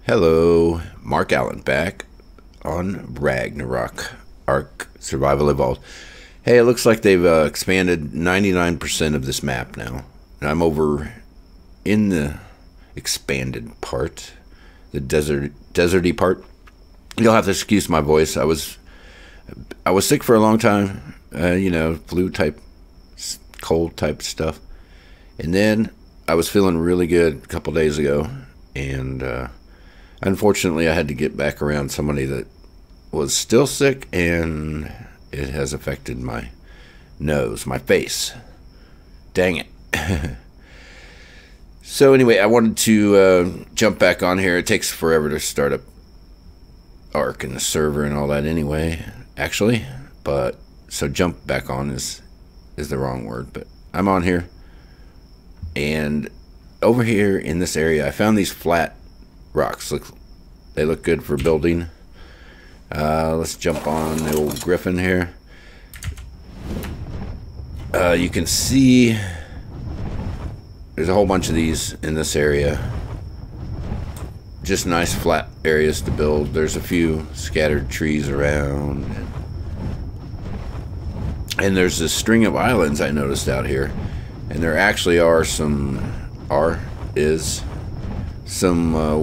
Hello, MarcAlan back on Ragnarok, ARK Survival Evolved. Hey, it looks like they've expanded 99% of this map now. And I'm over in the expanded part, the deserty part. You'll have to excuse my voice. I was sick for a long time, flu type, cold type stuff. And then I was feeling really good a couple days ago, and unfortunately, I had to get back around somebody that was still sick, and it has affected my nose, my face. Dang it. So anyway, I wanted to jump back on here. It takes forever to start up ARK and the server and all that anyway, actually. But, so jump back on is the wrong word, but I'm on here. And over here in this area, I found these flat rocks. They look good for building. Let's jump on the old griffin here. You can see there's a whole bunch of these in this area. Just nice flat areas to build. There's a few scattered trees around. And there's a string of islands I noticed out here. And there actually are some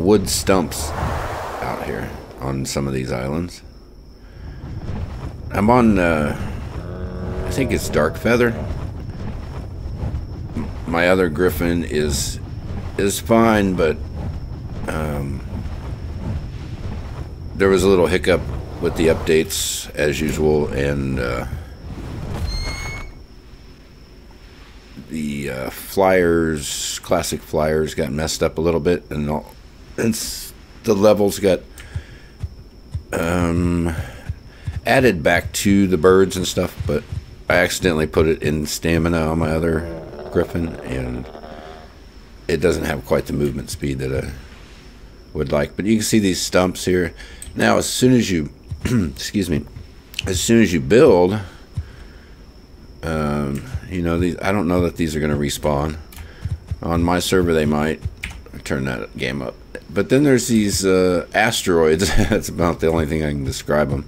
wood stumps out here on some of these islands. I'm on, I think it's dark feather. My other griffin is fine, but there was a little hiccup with the updates as usual, and the flyers, classic flyers, got messed up a little bit, and the levels got added back to the birds and stuff. But I accidentally put it in stamina on my other griffin, and it doesn't have quite the movement speed that I would like. But you can see these stumps here. Now, as soon as you excuse me, as soon as you build, these, I don't know that these are going to respawn. On my server, they might. Turn that game up. But then there's these asteroids. That's about the only thing I can describe them.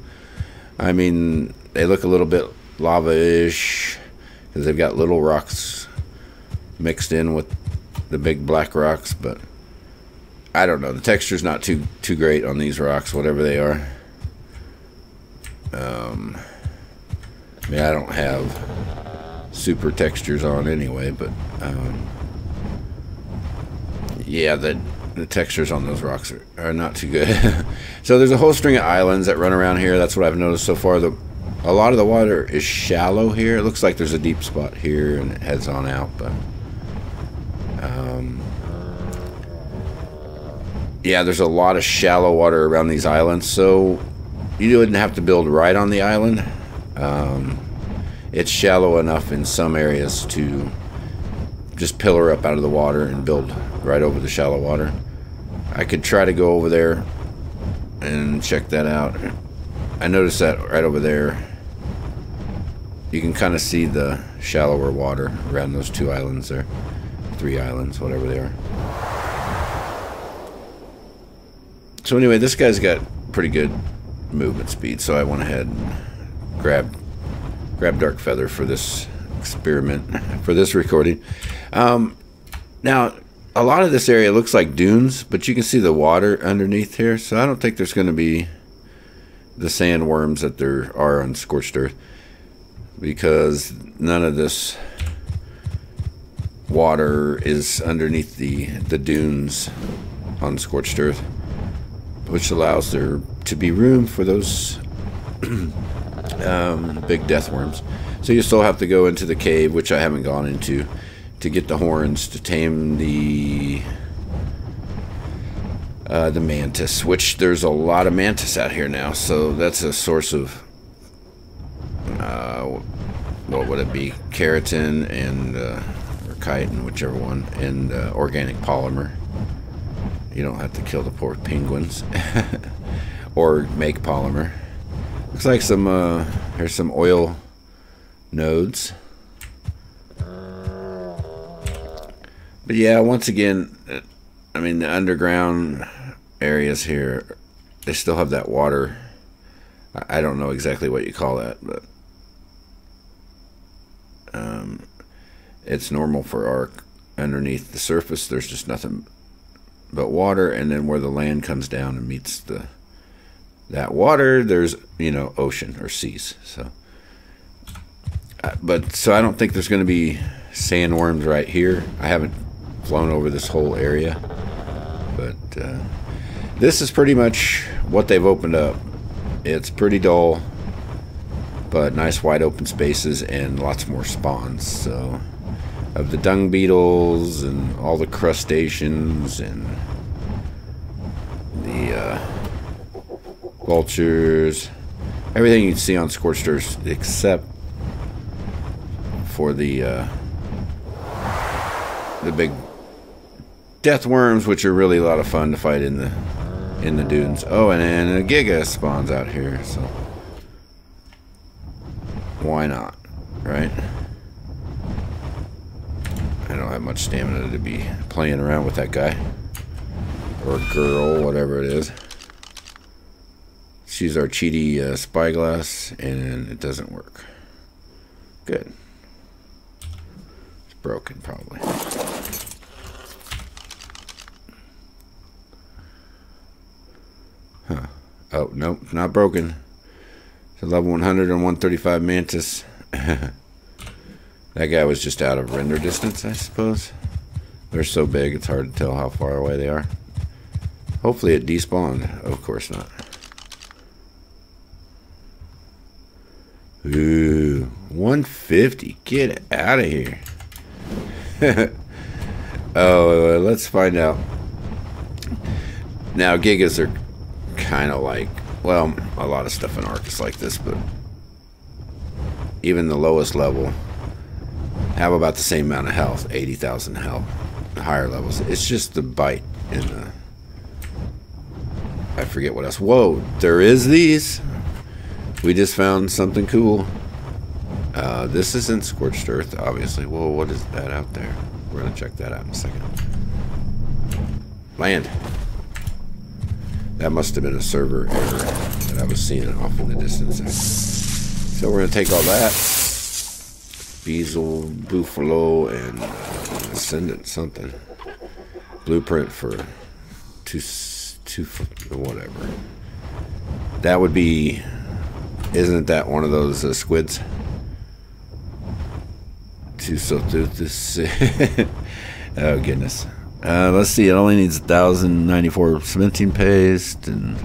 I mean, they look a little bit lava-ish because they've got little rocks mixed in with the big black rocks. But I don't know. The texture's not too great on these rocks, whatever they are. I don't have super textures on anyway, but yeah, the textures on those rocks are not too good. So there's a whole string of islands that run around here. That's what I've noticed so far. A lot of the water is shallow here. It looks like there's a deep spot here, and it heads on out, but yeah, there's a lot of shallow water around these islands, so you wouldn't have to build right on the island. It's shallow enough in some areas to just pillar up out of the water and build right over the shallow water. I could try to go over there and check that out. I noticed that right over there. You can kind of see the shallower water around those two islands there. 3 islands, whatever they are. So anyway, this guy's got pretty good movement speed, so I went ahead and grabbed dark feather for this experiment, for this recording. Now, a lot of this area looks like dunes, but you can see the water underneath here, so I don't think there's going to be the sandworms that there are on Scorched Earth, because none of this water is underneath the dunes on Scorched Earth, which allows there to be room for those big death worms. So you still have to go into the cave, which I haven't gone into, to get the horns to tame the mantis, which there's a lot of mantis out here now, so that's a source of what would it be, keratin and or chitin, whichever one, and organic polymer. You don't have to kill the poor penguins or make polymer. Looks like here's some oil nodes. But yeah, once again, I mean, the underground areas here, they still have that water. I don't know exactly what you call that, but it's normal for ARK. Underneath the surface, there's just nothing but water, and then where the land comes down and meets that water, there's, you know, ocean or seas. So, so I don't think there's going to be sandworms right here. I haven't flown over this whole area, but this is pretty much what they've opened up. It's pretty dull, but nice wide open spaces and lots more spawns. So, of the dung beetles and all the crustaceans and the vultures, everything you'd see on Scorched Earth except for the big death worms, which are really a lot of fun to fight in the dunes. Oh, and a Giga spawns out here, so why not, right? I don't have much stamina to be playing around with that guy. Or girl, whatever it is. She's our cheaty Spyglass, and it doesn't work. Good. It's broken, probably. Huh. Oh, nope, not broken. It's a level 100 and 135 Mantis. That guy was just out of render distance, I suppose. They're so big, it's hard to tell how far away they are. Hopefully it despawned. Of course not. Ooh, 150. Get out of here. Oh, let's find out. Now, Gigas are kind of like, well, a lot of stuff in ARK is like this, but even the lowest level have about the same amount of health, 80,000 health. The higher levels, it's just the bite and the, I forget what else. Whoa, there is these. We just found something cool. This isn't Scorched Earth, obviously. Whoa, what is that out there? We're gonna check that out in a second. Land. That must have been a server error that I was seeing off in the distance there. So we're gonna take all that. Beazle, Buffalo, and Ascendant something. Blueprint for two whatever. That would be, isn't that one of those squids? Oh goodness. Let's see, it only needs 1,094 cementing paste and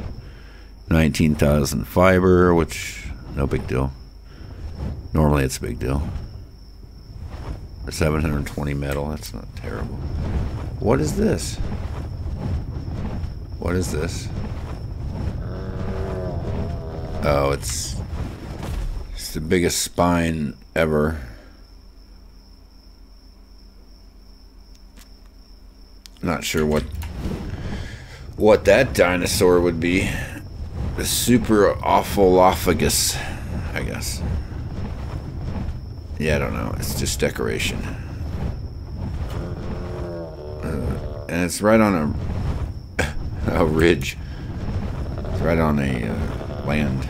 19,000 fiber, which no big deal. Normally it's a big deal. 720 metal, that's not terrible. What is this? What is this? Oh, it's the biggest spine ever. Not sure what that dinosaur would be. The super awfulophagus, I guess. Yeah, I don't know. It's just decoration. And it's right on a ridge. It's right on a land.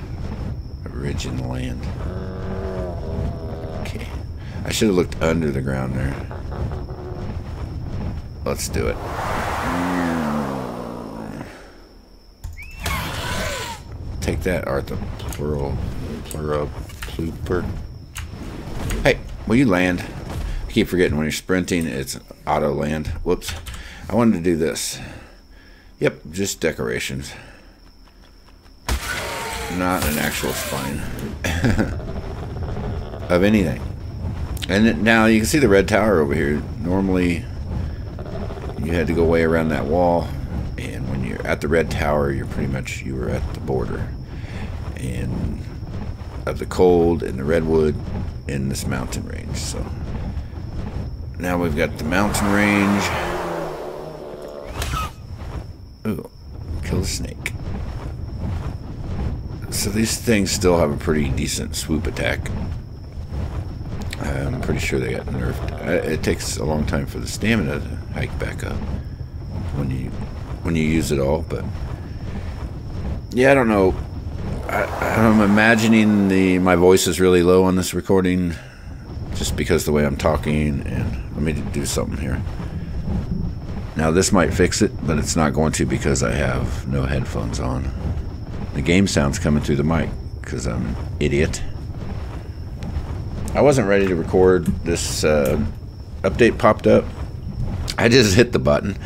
A ridge in the land. Okay. I should have looked under the ground there. Let's do it. Take that, Arthropluper. Hey, will you land? I keep forgetting when you're sprinting, it's auto land. Whoops. I wanted to do this. Yep, just decorations. Not an actual spine of anything. And now you can see the red tower over here. Normally, you had to go way around that wall. And when you're at the red tower, you were at the border. And of the cold and the redwood in this mountain range. So now we've got the mountain range. Ooh, kill the snake. So these things still have a pretty decent swoop attack. I'm pretty sure they got nerfed. It takes a long time for the stamina to hike back up when you when you use it all. But yeah, I don't know. I'm imagining my voice is really low on this recording, just because the way I'm talking. And let me do something here. Now this might fix it, but it's not going to because I have no headphones on. The game sound's coming through the mic because I'm an idiot. I wasn't ready to record. This update popped up. I just hit the button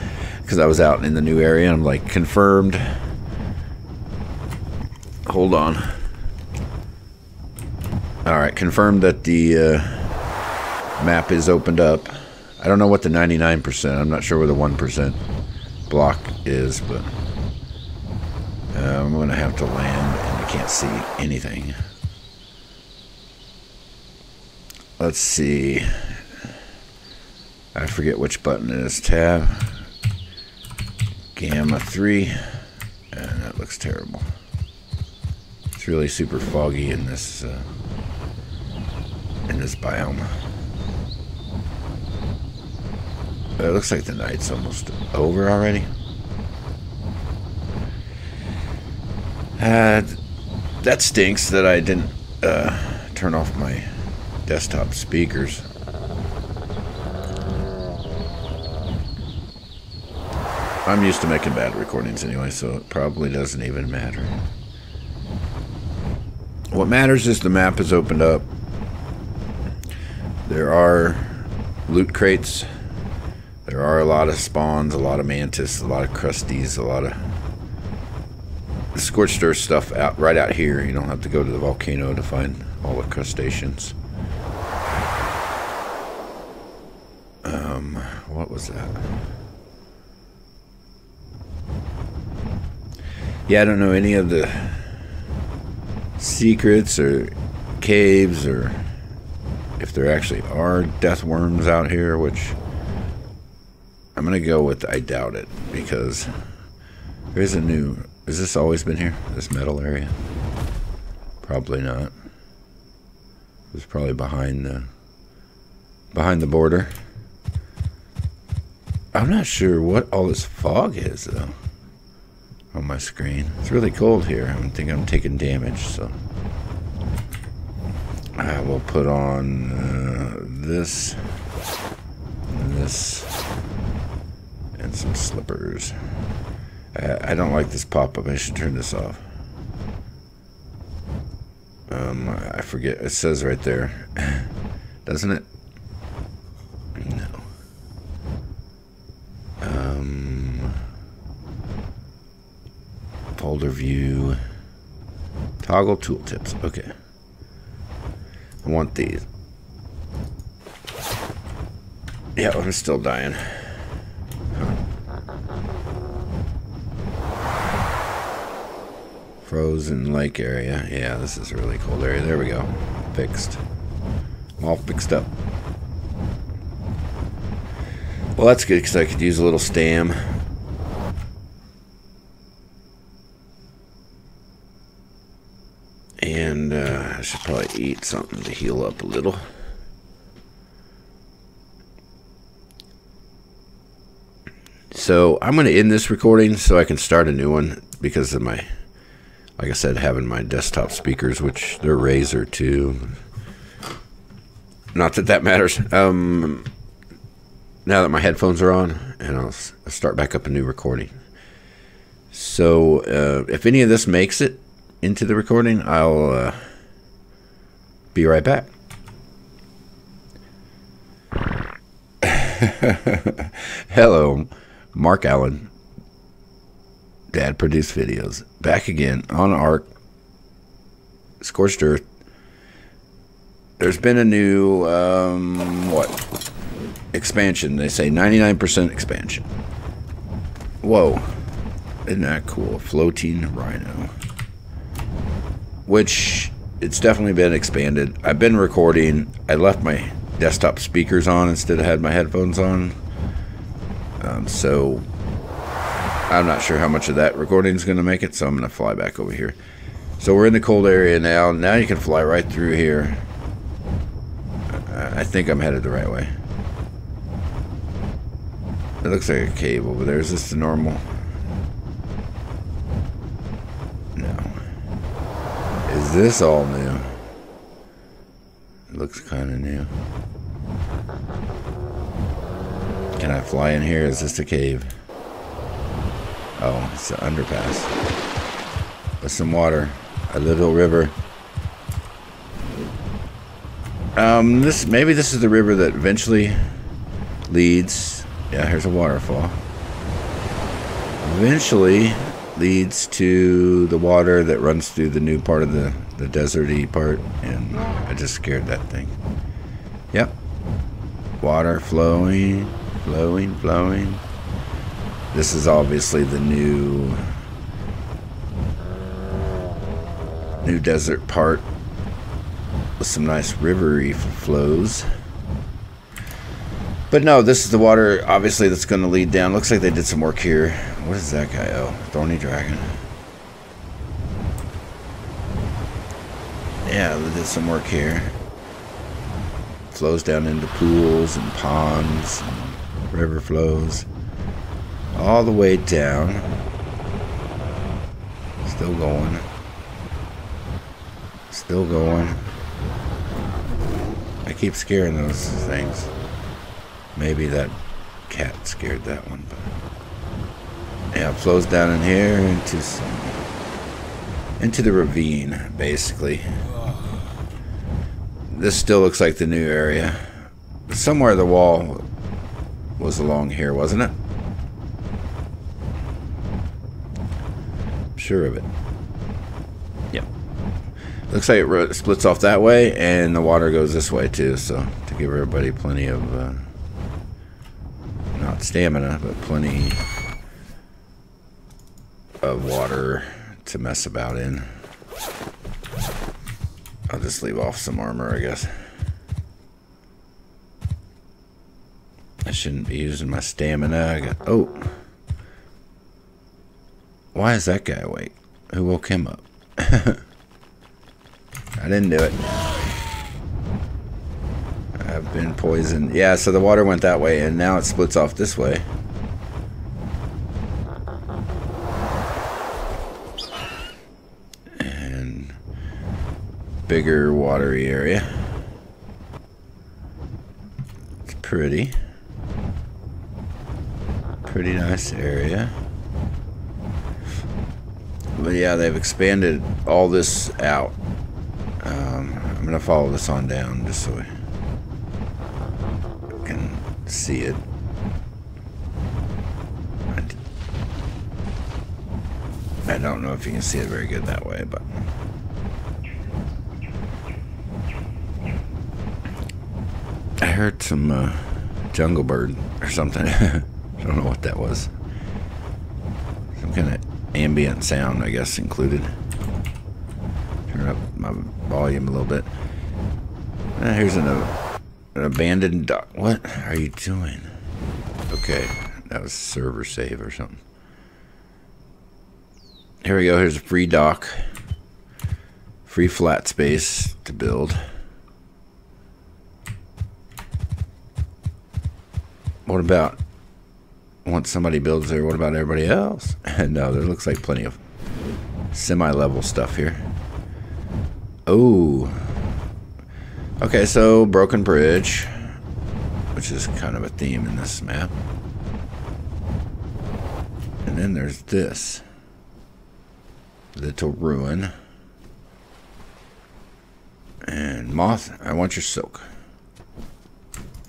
because I was out in the new area. And I'm like, confirmed. Hold on. Alright, confirmed that the map is opened up. I don't know what the 99%, I'm not sure where the 1% block is, but I'm going to have to land and I can't see anything. Let's see. I forget which button it is. Tab. Gamma 3. And that looks terrible. It's really super foggy in this biome. It looks like the night's almost over already. That stinks that I didn't turn off my desktop speakers. I'm used to making bad recordings anyway, so it probably doesn't even matter. What matters is the map is opened up. There are loot crates. There are a lot of spawns, a lot of mantis, a lot of crusties, a lot of scorched earth stuff right out here. You don't have to go to the volcano to find all the crustaceans. What was that? Yeah, I don't know any of the secrets or caves, or if there actually are death worms out here, which I'm gonna go with I doubt it, because there's a new... Has this always been here, this metal area? Probably not. It was probably behind the border. I'm not sure what all this fog is though on my screen. It's really cold here. I think I'm taking damage, so I will put on this and this and some slippers. I don't like this pop-up. I should turn this off. I forget. It says right there, doesn't it? No. Folder view. Toggle tooltips. Okay. I want these. Yeah, I'm still dying. Frozen lake area. Yeah, this is a really cold area. There we go. Fixed. All fixed up. Well, that's good because I could use a little stam. And I should probably eat something to heal up a little. So I'm going to end this recording so I can start a new one because of my, like I said, having my desktop speakers, which they're Razer too. Not that that matters. Now that my headphones are on, and I'll start back up a new recording. So if any of this makes it into the recording, I'll be right back. Hello, MarcAlan. Dad produced videos. Back again on ARK. Scorched Earth. There's been a new, what? Expansion. They say 99% expansion. Whoa. Isn't that cool? Floating rhino. Which, it's definitely been expanded. I've been recording. I left my desktop speakers on instead of had my headphones on. So I'm not sure how much of that recording is going to make it, so I'm going to fly back over here. So we're in the cold area now. Now you can fly right through here. I think I'm headed the right way. It looks like a cave over there. Is this the normal this all new? It looks kind of new. Can I fly in here? Is this a cave? Oh, it's an underpass. With some water. A little river. Maybe this is the river that eventually leads. Yeah, here's a waterfall. Eventually leads to the water that runs through the new part of the deserty part, and I just scared that thing. Yep. Water flowing, flowing, flowing. This is obviously the new desert part with some nice rivery flows. But no, this is the water, obviously, that's going to lead down. Looks like they did some work here. What is that guy? Oh, Thorny Dragon. Yeah, they did some work here. Flows down into pools and ponds and river flows. All the way down. Still going. Still going. I keep scaring those things. Maybe that cat scared that one, but yeah, it flows down in here into the ravine, basically. This still looks like the new area. Somewhere the wall was along here, wasn't it? I'm sure of it. Yep. Looks like it splits off that way, and the water goes this way too, so to give everybody plenty of not stamina, but plenty of water to mess about in. I'll just leave off some armor, I guess. I shouldn't be using my stamina. Oh. Why is that guy awake? Who woke him up? I didn't do it. I've been poisoned. Yeah, so the water went that way, and now it splits off this way. And bigger watery area. It's pretty. Pretty nice area. But yeah, they've expanded all this out. I'm going to follow this on down just so we can see it. I don't know if you can see it very good that way, but I heard some jungle bird or something. I don't know what that was. Some kind of ambient sound, I guess, included. Turn up my volume a little bit. Here's an abandoned dock. What are you doing? Okay, that was a server save or something. Here we go. Here's a free dock. Free flat space to build. What about once somebody builds there, what about everybody else? No, there looks like plenty of semi-level stuff here. Oh. Okay, so broken bridge, which is kind of a theme in this map. And then there's this little ruin. And moth, I want your silk.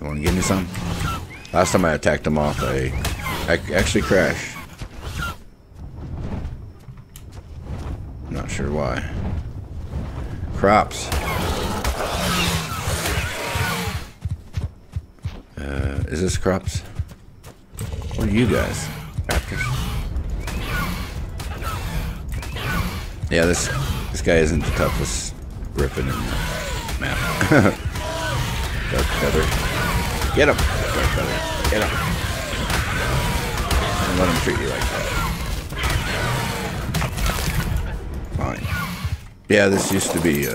You want to give me some? Last time I attacked a moth, I actually crashed. Not sure why. Crops. Is this crops? What are you guys? After? Yeah, this guy isn't the toughest griffin in the map. Dark feather. Get him! Dark feather. Get him. Don't let him treat you like that. Fine. Yeah, this used to be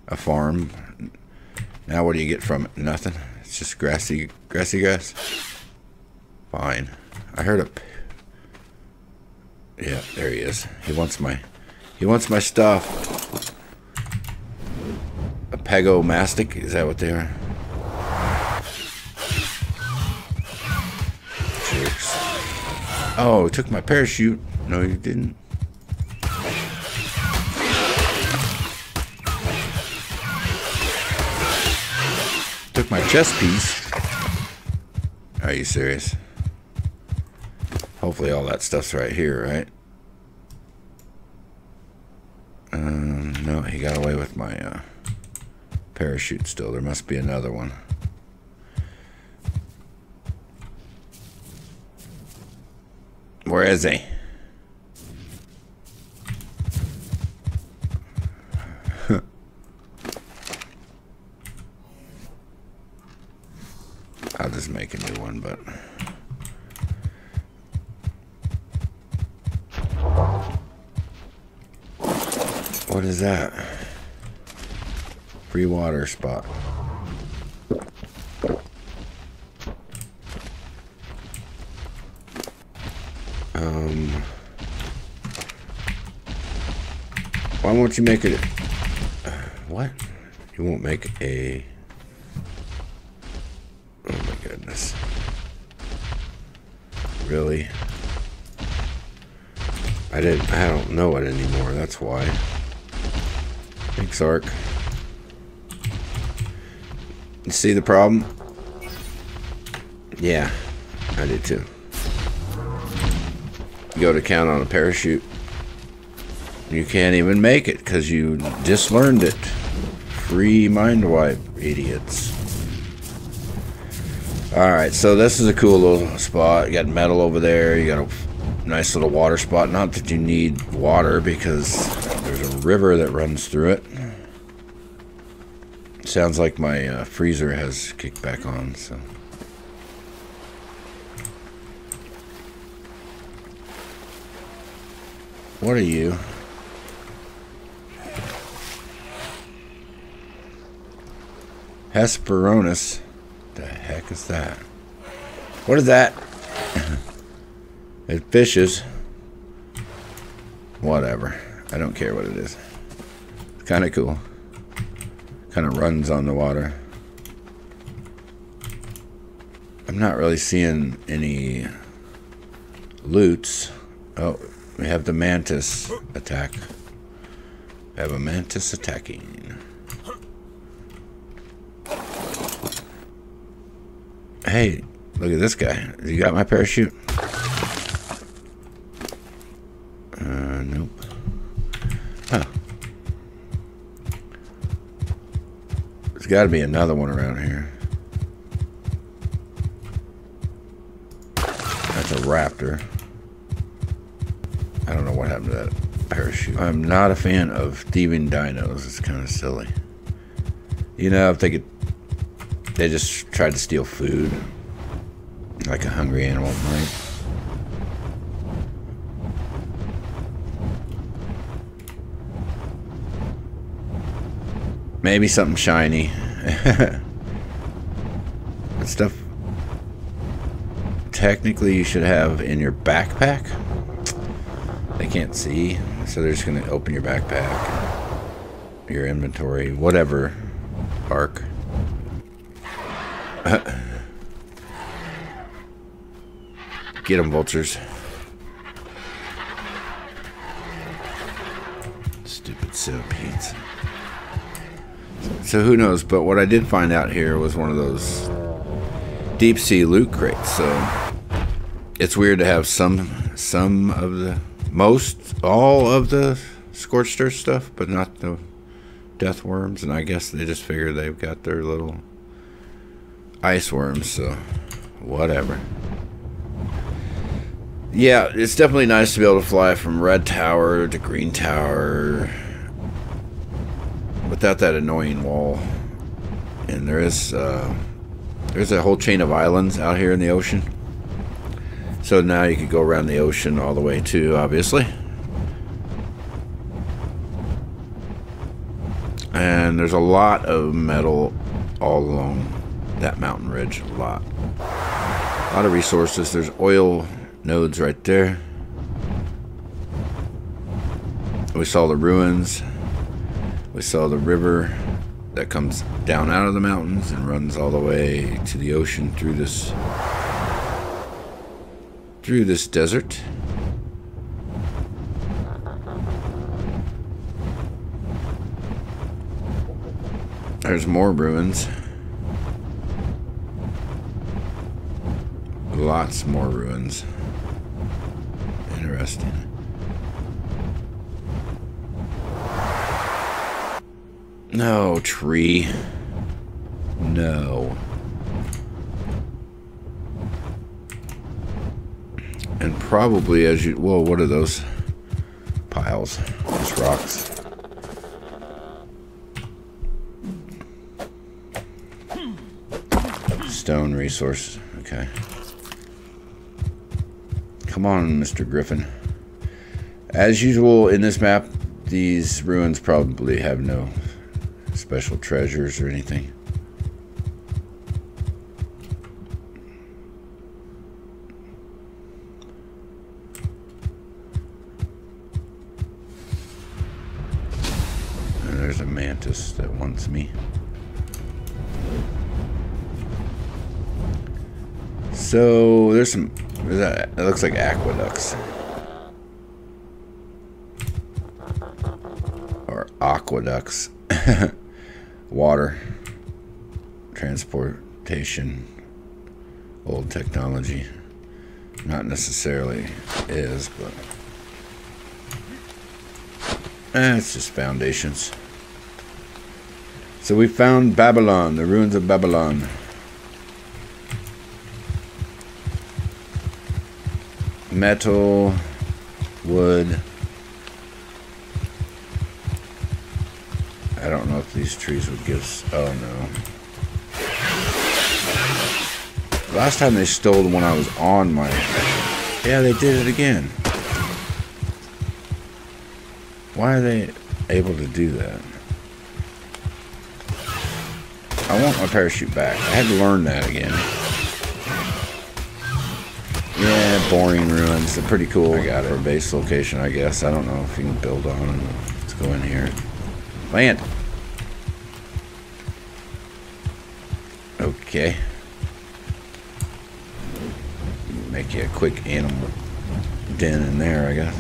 a farm. Now what do you get from it? Nothing. It's just grassy grass. Fine. I heard a. Yeah, there he is. He wants my stuff. Pegomastic, is that what they are? Jerks. Oh, it took my parachute. No, you didn't. Took my chest piece. Are you serious? Hopefully all that stuff's right here, right? No, he got away with my parachute still. There must be another one. Where is he? I'll just make a new one, but... What is that? Free water spot. Why won't you make it? What? You won't make a... Oh my goodness. Really? I don't know it anymore, that's why. Thanks, ARK. You see the problem? Yeah, I did too. You go to count on a parachute. You can't even make it because you just learned it. Free mind wipe, idiots. Alright, so this is a cool little spot. You got metal over there. You got a nice little water spot. Not that you need water because there's a river that runs through it. Sounds like my freezer has kicked back on, so. What are you? Hesperornis. The heck is that? What is that? It fishes. Whatever. I don't care what it is. It's kind of cool. Kind of runs on the water. I'm not really seeing any loots. Oh, we have the mantis attack. We have a mantis attacking. Hey, look at this guy. You got my parachute? Nope. Huh. There's got to be another one around here. That's a raptor. I don't know what happened to that parachute. I'm not a fan of thieving dinos. It's kind of silly. You know, if they could... They just tried to steal food. Like a hungry animal might. Maybe something shiny. That stuff technically you should have in your backpack. They can't see, so they're just gonna open your backpack, your inventory, whatever. ARK. Get them, vultures. Stupid centipedes. So who knows, but what I did find out here was one of those deep sea loot crates. So it's weird to have some of the, all of the scorched earth stuff, but not the death worms. And I guess they just figure they've got their little ice worms, so whatever. Yeah, it's definitely nice to be able to fly from red tower to green tower without that annoying wall. And there's a whole chain of islands out here in the ocean. So now you could go around the ocean all the way to, obviously. And there's a lot of metal all along that mountain ridge. A lot of resources. There's oil nodes right there. We saw the ruins. We saw the river that comes down out of the mountains and runs all the way to the ocean through this desert. There's more ruins. Lots more ruins. Interesting. No, tree. No. And probably as you... Whoa, what are those piles? Just rocks. Stone resource. Okay. Come on, Mr. Griffin. As usual in this map, these ruins probably have no special treasures or anything. And there's a mantis that wants me. So there's some... It looks like aqueducts. Or aqueducts. Water. Transportation. Old technology. Not necessarily is, but... it's just foundations. So we found Babylon. The ruins of Babylon. Metal, wood. I don't know if these trees would give us... Oh no. Last time they stole the one I was on my... Yeah, they did it again. Why are they able to do that? I want my parachute back. I had to learn that again. Yeah, boring ruins. They're pretty cool. I got it. For a base location, I guess. I don't know if you can build on them. Let's go in here. Land. Okay. Make you a quick animal den in there, I guess.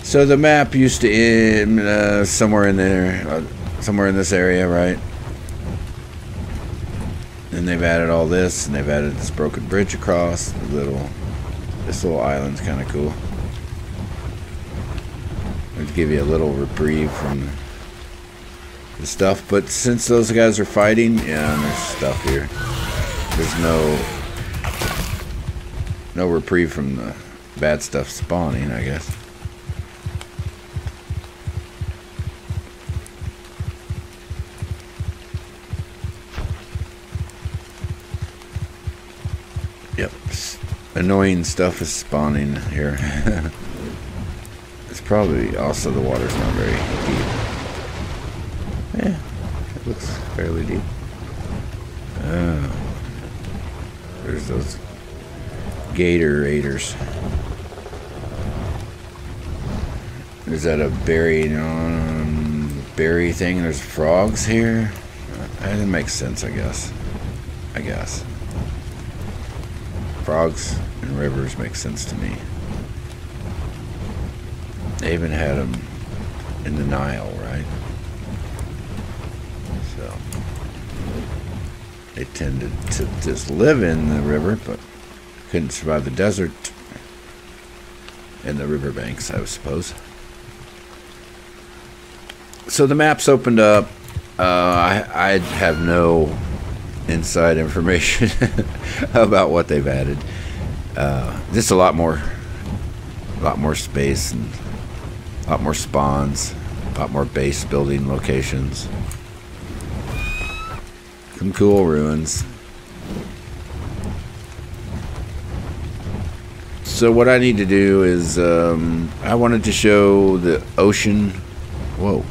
So the map used to end somewhere in there, somewhere in this area, right? And they've added all this, and they've added this broken bridge across. This little island's kind of cool. It'd give you a little reprieve from the stuff. But since those guys are fighting, yeah, and there's stuff here. There's no reprieve from the bad stuff spawning, I guess. Yep, annoying stuff is spawning here. It's probably also the water's not very deep. Yeah, it looks fairly deep. Oh, there's those gator raiders. Is that a berry thing? There's frogs here. That makes sense, I guess. Frogs and rivers make sense to me. They even had them in the Nile, right? So they tended to just live in the river, but couldn't survive the desert and the riverbanks, I suppose. So the map's opened up. I have no inside information about what they've added. Just a lot more space and a lot more spawns, a lot more base building locations. Some cool ruins. So what I need to do is I wanted to show the ocean. Whoa.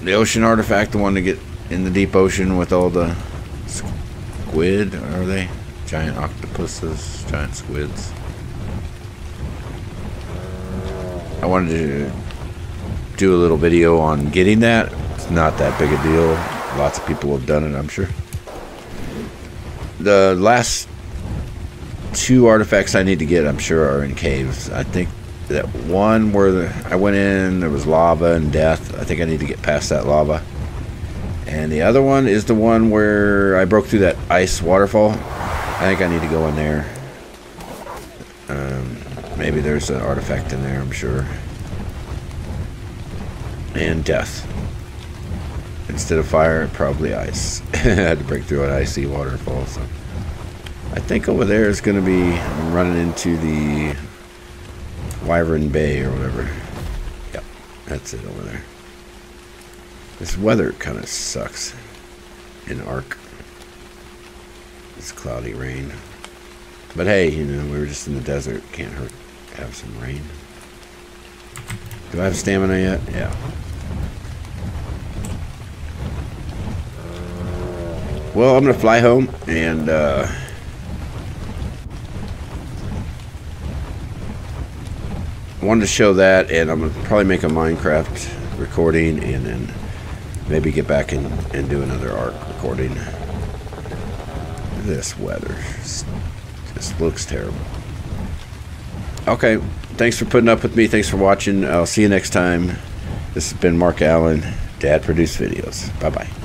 The ocean artifact, the one to get in the deep ocean with all the squid, are they? Giant octopuses, giant squids. I wanted to do a little video on getting that. It's not that big a deal. Lots of people have done it, I'm sure. The last 2 artifacts I need to get, I'm sure, are in caves. I think that one where I went in, there was lava and death. I think I need to get past that lava. And the other one is the one where I broke through that ice waterfall. I think I need to go in there. Maybe there's an artifact in there, I'm sure. And death. Instead of fire, probably ice. I had to break through an icy waterfall. So I think over there is going to be running into the Wyvern Bay or whatever. Yep, that's it over there. This weather kind of sucks in ARK. It's cloudy rain. But hey, you know, we were just in the desert. Can't hurt to have some rain. Do I have stamina yet? Yeah. Well, I'm going to fly home and wanted to show that, and I'm going to probably make a Minecraft recording and then maybe get back and do another ARK recording. This weather just looks terrible. Okay, thanks for putting up with me. Thanks for watching. I'll see you next time. This has been MarcAlan, Dad Produced Videos. Bye-bye.